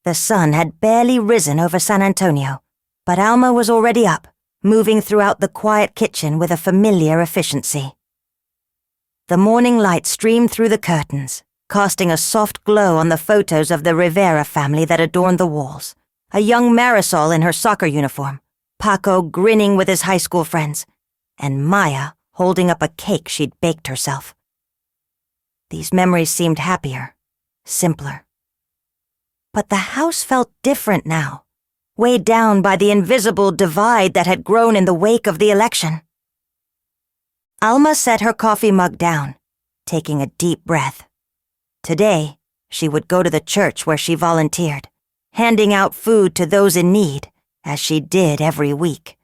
The sun had barely risen over San Antonio, but Alma was already up, moving throughout the quiet kitchen with a familiar efficiency. The morning light streamed through the curtains, casting a soft glow on the photos of the Rivera family that adorned the walls. A young Marisol in her soccer uniform, Paco grinning with his high school friends, and Maya holding up a cake she'd baked herself. These memories seemed happier, simpler. But the house felt different now, weighed down by the invisible divide that had grown in the wake of the election. Alma set her coffee mug down, taking a deep breath. Today, she would go to the church where she volunteered, handing out food to those in need, as she did every week.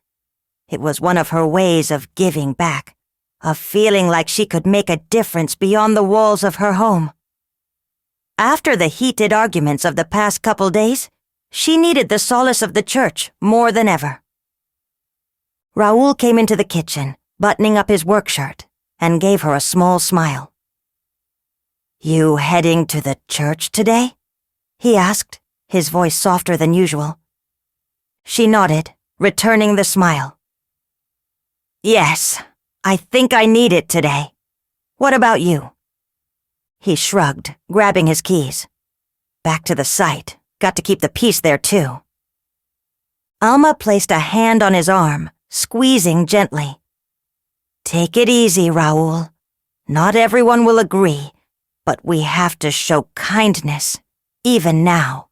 It was one of her ways of giving back, of feeling like she could make a difference beyond the walls of her home. After the heated arguments of the past couple days, she needed the solace of the church more than ever. Raúl came into the kitchen, buttoning up his work shirt, and gave her a small smile. "You heading to the church today?" he asked, his voice softer than usual. She nodded, returning the smile. "Yes, I think I need it today. What about you?" He shrugged, grabbing his keys. Back to the site. Got to keep the peace there, too. Alma placed a hand on his arm, squeezing gently. "Take it easy, Raúl. Not everyone will agree, but we have to show kindness, even now."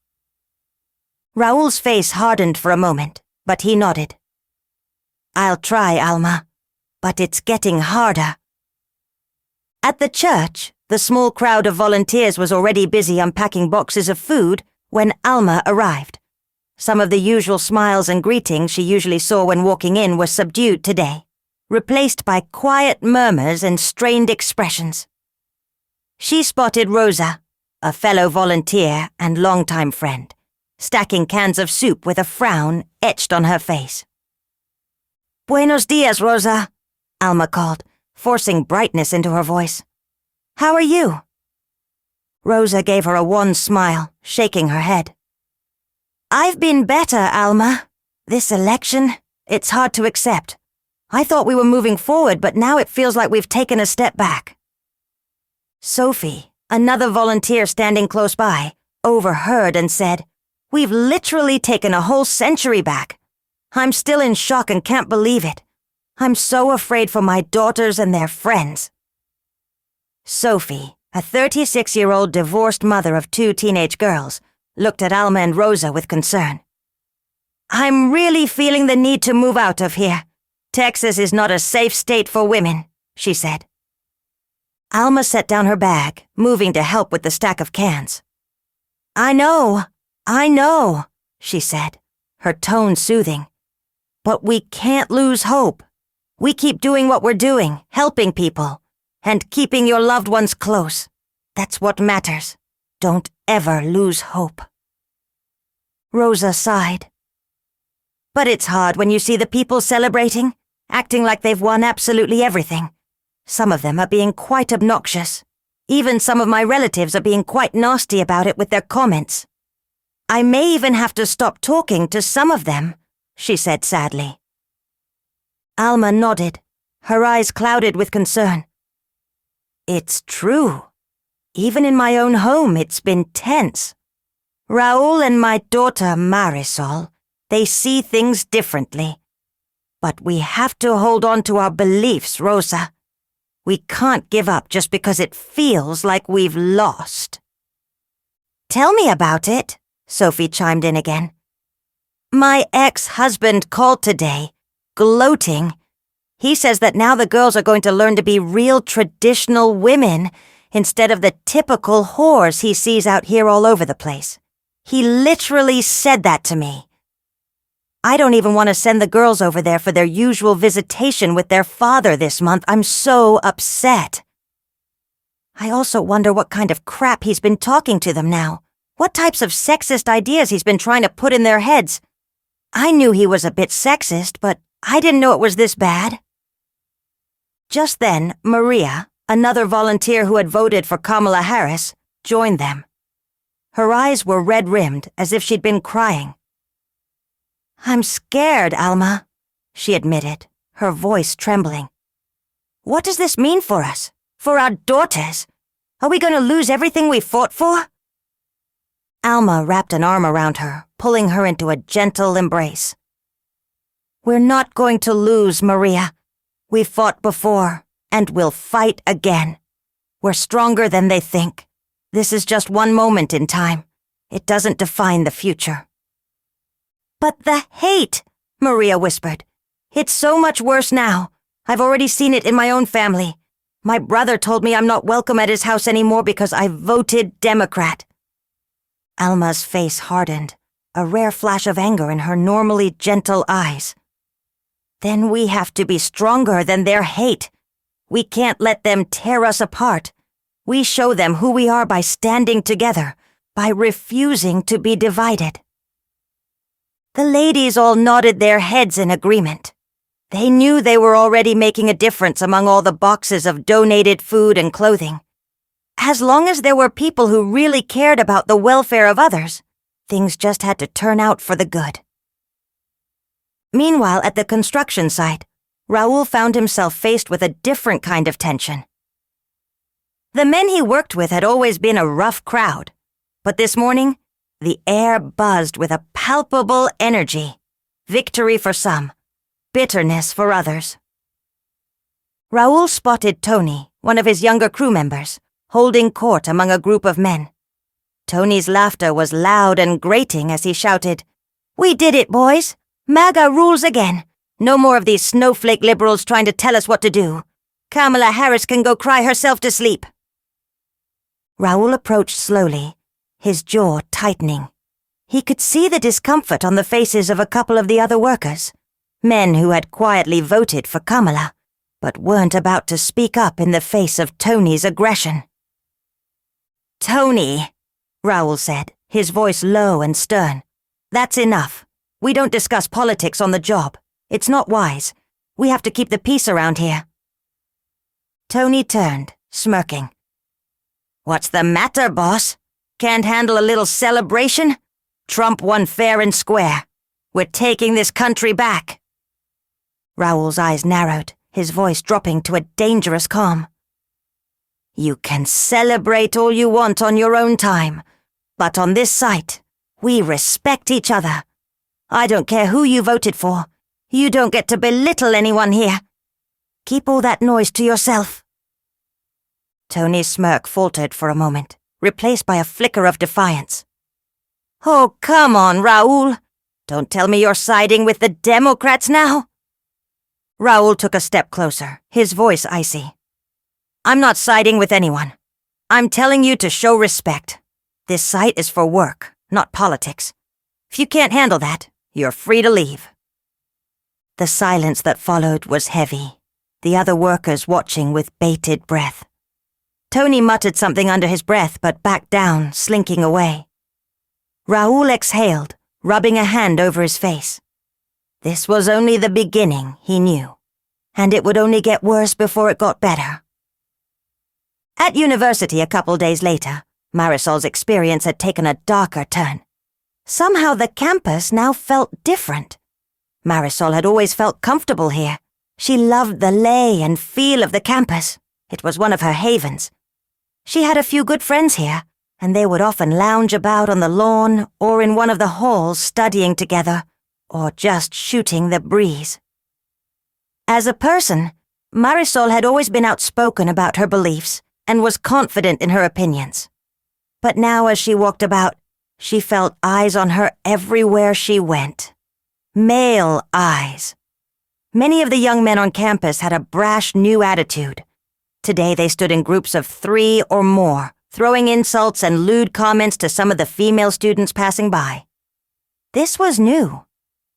Raúl's face hardened for a moment, but he nodded. "I'll try, Alma, but it's getting harder." At the church, the small crowd of volunteers was already busy unpacking boxes of food when Alma arrived. Some of the usual smiles and greetings she usually saw when walking in were subdued today, replaced by quiet murmurs and strained expressions. She spotted Rosa, a fellow volunteer and longtime friend, stacking cans of soup with a frown etched on her face. "Buenos dias, Rosa," Alma called, forcing brightness into her voice. "How are you?" Rosa gave her a wan smile, shaking her head. "I've been better, Alma. This election, it's hard to accept. I thought we were moving forward, but now it feels like we've taken a step back." Sophie, another volunteer standing close by, overheard and said, "We've literally taken a whole century back. I'm still in shock and can't believe it. I'm so afraid for my daughters and their friends." Sophie, a 36-year-old divorced mother of 2 teenage girls, looked at Alma and Rosa with concern. "I'm really feeling the need to move out of here. Texas is not a safe state for women," she said. Alma set down her bag, moving to help with the stack of cans. I know, she said, her tone soothing. "But we can't lose hope. We keep doing what we're doing, helping people, and keeping your loved ones close. That's what matters. Don't ever lose hope." Rosa sighed. "But it's hard when you see the people celebrating, acting like they've won absolutely everything. Some of them are being quite obnoxious. Even some of my relatives are being quite nasty about it with their comments. I may even have to stop talking to some of them," she said sadly. Alma nodded, her eyes clouded with concern. "It's true. Even in my own home, it's been tense. Raúl and my daughter Marisol, they see things differently. But we have to hold on to our beliefs, Rosa. We can't give up just because it feels like we've lost." "Tell me about it," Sophie chimed in again. "My ex-husband called today, gloating. He says that now the girls are going to learn to be real traditional women instead of the typical whores he sees out here all over the place. He literally said that to me. I don't even want to send the girls over there for their usual visitation with their father this month. I'm so upset. I also wonder what kind of crap he's been talking to them now. What types of sexist ideas he's been trying to put in their heads. I knew he was a bit sexist, but I didn't know it was this bad." Just then, Maria, another volunteer who had voted for Kamala Harris, joined them. Her eyes were red-rimmed, as if she'd been crying. "I'm scared, Alma," she admitted, her voice trembling. "What does this mean for us? For our daughters? Are we going to lose everything we fought for?" Alma wrapped an arm around her, pulling her into a gentle embrace. "We're not going to lose, Maria. We fought before, and we'll fight again. We're stronger than they think. This is just one moment in time. It doesn't define the future." "But the hate," Maria whispered. "It's so much worse now. I've already seen it in my own family. My brother told me I'm not welcome at his house anymore because I voted Democrat." Alma's face hardened, a rare flash of anger in her normally gentle eyes. "Then we have to be stronger than their hate. We can't let them tear us apart. We show them who we are by standing together, by refusing to be divided." The ladies all nodded their heads in agreement. They knew they were already making a difference among all the boxes of donated food and clothing. As long as there were people who really cared about the welfare of others, things just had to turn out for the good. Meanwhile, at the construction site, Raoul found himself faced with a different kind of tension. The men he worked with had always been a rough crowd, but this morning, the air buzzed with a palpable energy. Victory for some, bitterness for others. Raoul spotted Tony, one of his younger crew members, holding court among a group of men. Tony's laughter was loud and grating as he shouted, "We did it, boys! MAGA rules again! No more of these snowflake liberals trying to tell us what to do. Kamala Harris can go cry herself to sleep." Raoul approached slowly, his jaw tightening. He could see the discomfort on the faces of a couple of the other workers, men who had quietly voted for Kamala, but weren't about to speak up in the face of Tony's aggression. "Tony," Raoul said, his voice low and stern. "That's enough. We don't discuss politics on the job. It's not wise. We have to keep the peace around here." Tony turned, smirking. "What's the matter, boss? Can't handle a little celebration? Trump won fair and square. We're taking this country back." Raoul's eyes narrowed, his voice dropping to a dangerous calm. "You can celebrate all you want on your own time, but on this site, we respect each other. I don't care who you voted for. You don't get to belittle anyone here. Keep all that noise to yourself." Tony's smirk faltered for a moment, replaced by a flicker of defiance. "Oh, come on, Raoul. Don't tell me you're siding with the Democrats now." Raoul took a step closer, his voice icy. "I'm not siding with anyone. I'm telling you to show respect. This site is for work, not politics. If you can't handle that, you're free to leave." The silence that followed was heavy, the other workers watching with bated breath. Tony muttered something under his breath but backed down, slinking away. Raoul exhaled, rubbing a hand over his face. This was only the beginning, he knew, and it would only get worse before it got better. At university a couple days later, Marisol's experience had taken a darker turn. Somehow the campus now felt different. Marisol had always felt comfortable here. She loved the lay and feel of the campus. It was one of her havens. She had a few good friends here, and they would often lounge about on the lawn or in one of the halls studying together, or just shooting the breeze. As a person, Marisol had always been outspoken about her beliefs and was confident in her opinions. But now as she walked about, she felt eyes on her everywhere she went. Male eyes. Many of the young men on campus had a brash new attitude. Today they stood in groups of 3 or more, throwing insults and lewd comments to some of the female students passing by. This was new.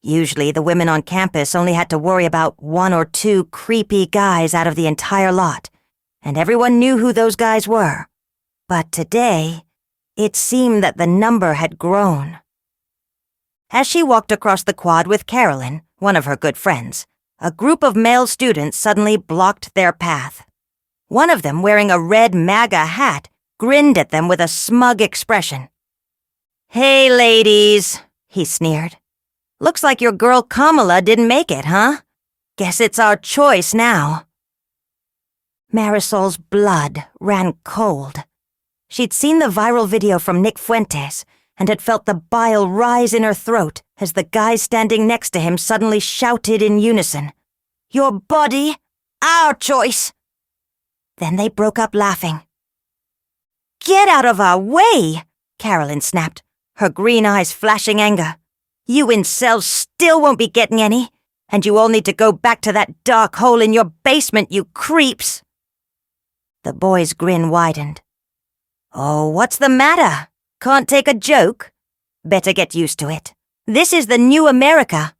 Usually the women on campus only had to worry about 1 or 2 creepy guys out of the entire lot, and everyone knew who those guys were. But today, it seemed that the number had grown. As she walked across the quad with Carolyn, one of her good friends, a group of male students suddenly blocked their path. One of them, wearing a red MAGA hat, grinned at them with a smug expression. "Hey, ladies," he sneered. "Looks like your girl Kamala didn't make it, huh? Guess it's our choice now." Marisol's blood ran cold. She'd seen the viral video from Nick Fuentes and had felt the bile rise in her throat as the guys standing next to him suddenly shouted in unison, "Your body, our choice." Then they broke up laughing. "Get out of our way!" Carolyn snapped, her green eyes flashing anger. "You incels still won't be getting any, and you all need to go back to that dark hole in your basement, you creeps." The boy's grin widened. "Oh, what's the matter? Can't take a joke? Better get used to it. This is the new America."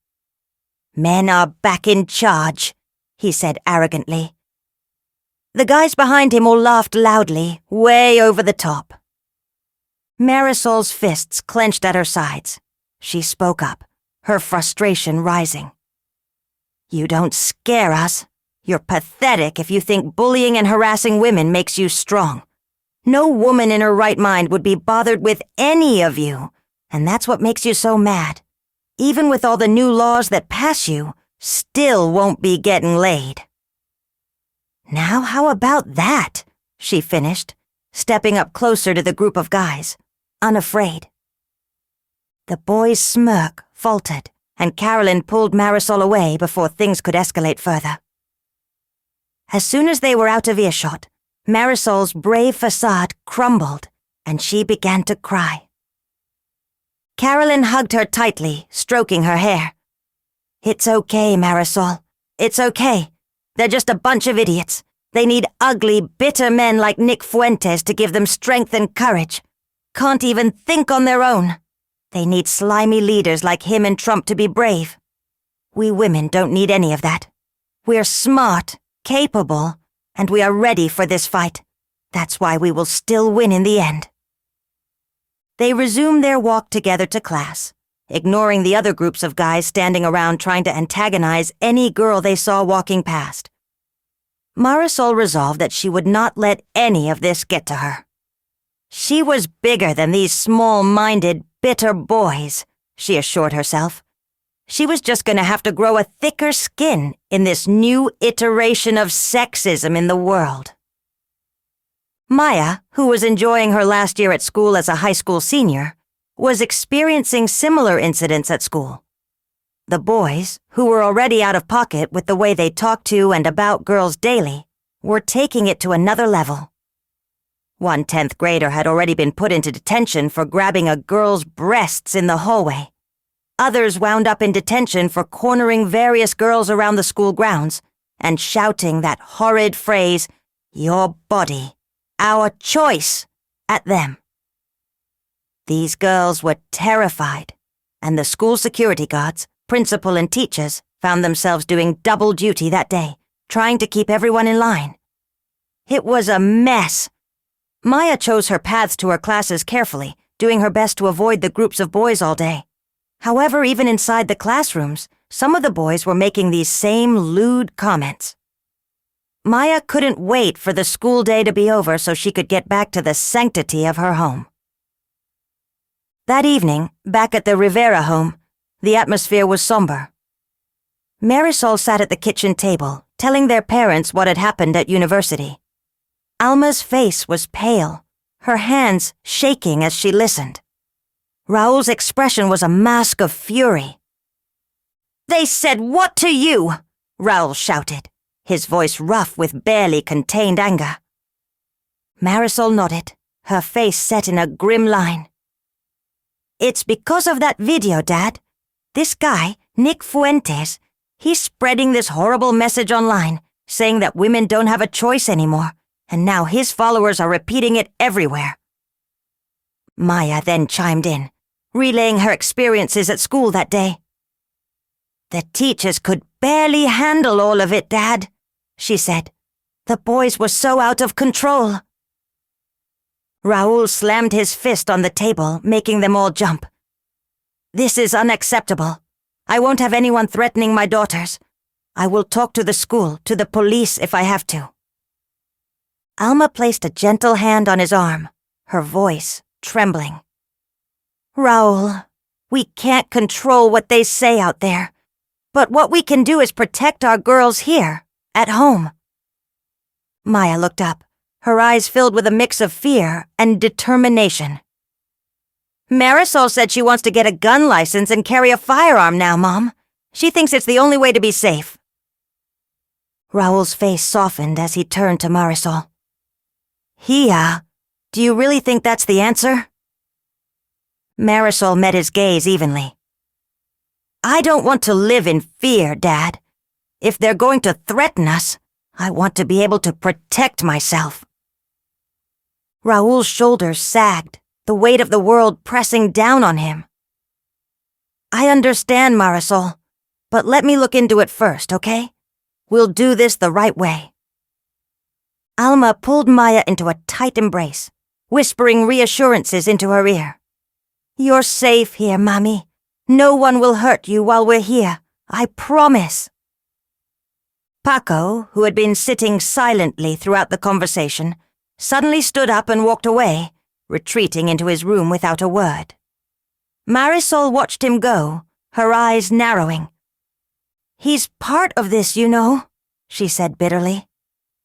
"Men are back in charge," he said arrogantly. The guys behind him all laughed loudly, way over the top. Marisol's fists clenched at her sides. She spoke up, her frustration rising. "You don't scare us. You're pathetic if you think bullying and harassing women makes you strong. No woman in her right mind would be bothered with any of you, and that's what makes you so mad. Even with all the new laws that pass you, still won't be getting laid." "Now how about that?" she finished, stepping up closer to the group of guys, unafraid. The boy's smirk faltered, and Carolyn pulled Marisol away before things could escalate further. As soon as they were out of earshot, Marisol's brave facade crumbled, and she began to cry. Carolyn hugged her tightly, stroking her hair. "It's okay, Marisol. It's okay. They're just a bunch of idiots. They need ugly, bitter men like Nick Fuentes to give them strength and courage. Can't even think on their own. They need slimy leaders like him and Trump to be brave. We women don't need any of that. We're smart, capable, and we are ready for this fight. That's why we will still win in the end." They resumed their walk together to class, ignoring the other groups of guys standing around trying to antagonize any girl they saw walking past. Marisol resolved that she would not let any of this get to her. She was bigger than these small-minded, bitter boys, she assured herself. She was just going to have to grow a thicker skin in this new iteration of sexism in the world. Maya, who was enjoying her last year at school as a high school senior, was experiencing similar incidents at school. The boys, who were already out of pocket with the way they talked to and about girls daily, were taking it to another level. One 10th grader had already been put into detention for grabbing a girl's breasts in the hallway. Others wound up in detention for cornering various girls around the school grounds and shouting that horrid phrase, "Your body, our choice," at them. These girls were terrified, and the school security guards, principal and teachers, found themselves doing double duty that day, trying to keep everyone in line. It was a mess. Maya chose her paths to her classes carefully, doing her best to avoid the groups of boys all day. However, even inside the classrooms, some of the boys were making these same lewd comments. Maya couldn't wait for the school day to be over so she could get back to the sanctity of her home. That evening, back at the Rivera home, the atmosphere was somber. Marisol sat at the kitchen table, telling their parents what had happened at university. Alma's face was pale, her hands shaking as she listened. Raul's expression was a mask of fury. "They said what to you?" Raul shouted, his voice rough with barely contained anger. Marisol nodded, her face set in a grim line. "It's because of that video, Dad. This guy, Nick Fuentes, he's spreading this horrible message online, saying that women don't have a choice anymore, and now his followers are repeating it everywhere." Maya then chimed in, relaying her experiences at school that day. "The teachers could barely handle all of it, Dad," she said. "The boys were so out of control." Raul slammed his fist on the table, making them all jump. "This is unacceptable. I won't have anyone threatening my daughters. I will talk to the school, to the police if I have to." Alma placed a gentle hand on his arm, her voice trembling. Raul, we can't control what they say out there, but what we can do is protect our girls here, at home. Maya looked up, her eyes filled with a mix of fear and determination. Marisol said she wants to get a gun license and carry a firearm now, Mom. She thinks it's the only way to be safe. Raul's face softened as he turned to Marisol. Hia, do you really think that's the answer? Marisol met his gaze evenly. I don't want to live in fear, Dad. If they're going to threaten us, I want to be able to protect myself. Raul's shoulders sagged, the weight of the world pressing down on him. I understand, Marisol, but let me look into it first, okay? We'll do this the right way. Alma pulled Maya into a tight embrace, whispering reassurances into her ear. You're safe here, Mommy. No one will hurt you while we're here. I promise. Paco, who had been sitting silently throughout the conversation, suddenly stood up and walked away, retreating into his room without a word. Marisol watched him go, her eyes narrowing. He's part of this, you know, she said bitterly.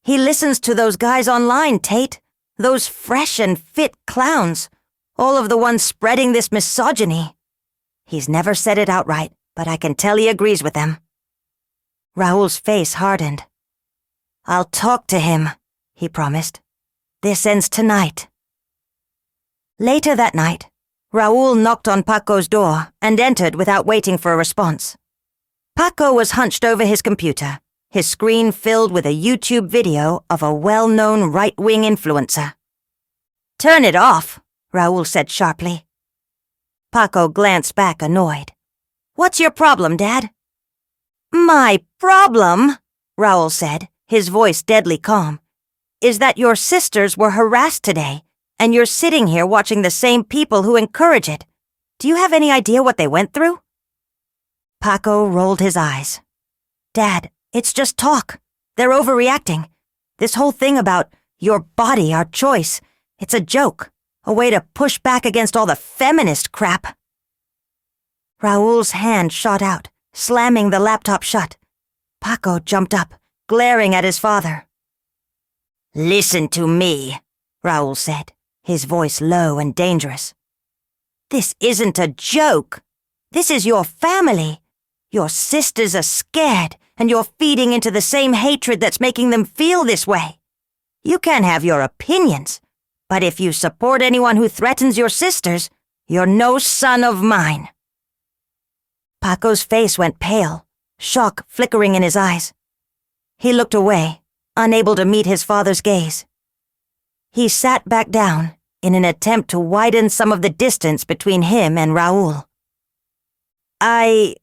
He listens to those guys online, Tate. Those fresh and fit clowns. All of the ones spreading this misogyny. He's never said it outright, but I can tell he agrees with them. Raul's face hardened. I'll talk to him, he promised. This ends tonight. Later that night, Raul knocked on Paco's door and entered without waiting for a response. Paco was hunched over his computer, his screen filled with a YouTube video of a well-known right-wing influencer. Turn it off, Raul said sharply. Paco glanced back annoyed. What's your problem, Dad? My problem, Raul said, his voice deadly calm, is that your sisters were harassed today, and you're sitting here watching the same people who encourage it. Do you have any idea what they went through? Paco rolled his eyes. Dad, it's just talk. They're overreacting. This whole thing about your body, our choice, it's a joke, a way to push back against all the feminist crap. Raul's hand shot out, slamming the laptop shut. Paco jumped up, glaring at his father. Listen to me, Raul said, his voice low and dangerous. This isn't a joke. This is your family. Your sisters are scared, and you're feeding into the same hatred that's making them feel this way. You can have your opinions, but if you support anyone who threatens your sisters, you're no son of mine. Paco's face went pale, shock flickering in his eyes. He looked away, unable to meet his father's gaze. He sat back down in an attempt to widen some of the distance between him and Raul. I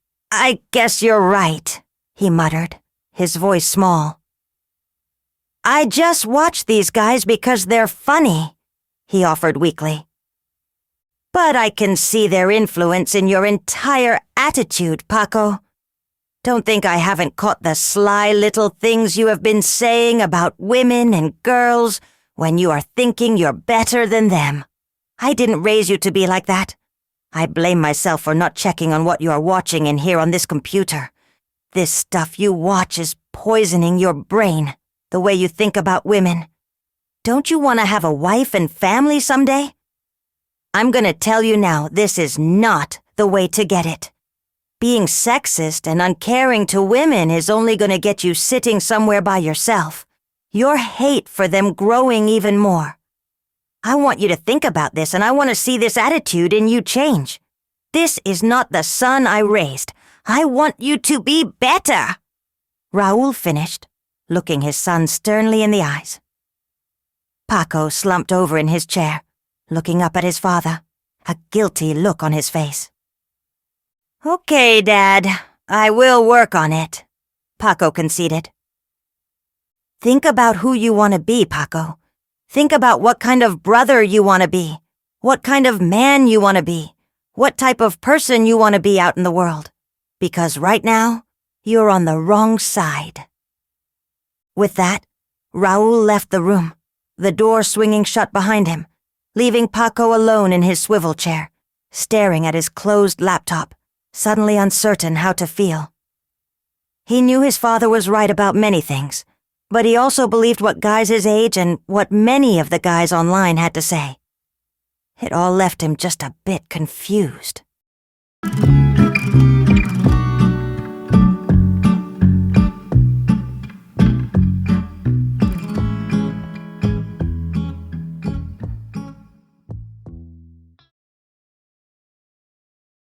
guess you're right, he muttered, his voice small. I just watch these guys because they're funny, he offered weakly. But I can see their influence in your entire attitude, Paco. Don't think I haven't caught the sly little things you have been saying about women and girls when you are thinking you're better than them. I didn't raise you to be like that. I blame myself for not checking on what you are watching in here on this computer. This stuff you watch is poisoning your brain, the way you think about women. Don't you want to have a wife and family someday? I'm gonna tell you now, this is not the way to get it. Being sexist and uncaring to women is only gonna get you sitting somewhere by yourself. Your hate for them growing even more. I want you to think about this, and I want to see this attitude in you change. This is not the son I raised. I want you to be better. Raul finished, looking his son sternly in the eyes. Paco slumped over in his chair, looking up at his father, a guilty look on his face. Okay, Dad, I will work on it, Paco conceded. Think about who you want to be, Paco. Think about what kind of brother you want to be, what kind of man you want to be, what type of person you want to be out in the world. Because right now, you're on the wrong side. With that, Raul left the room, the door swinging shut behind him, leaving Paco alone in his swivel chair, staring at his closed laptop, suddenly uncertain how to feel. He knew his father was right about many things, but he also believed what guys his age and what many of the guys online had to say. It all left him just a bit confused.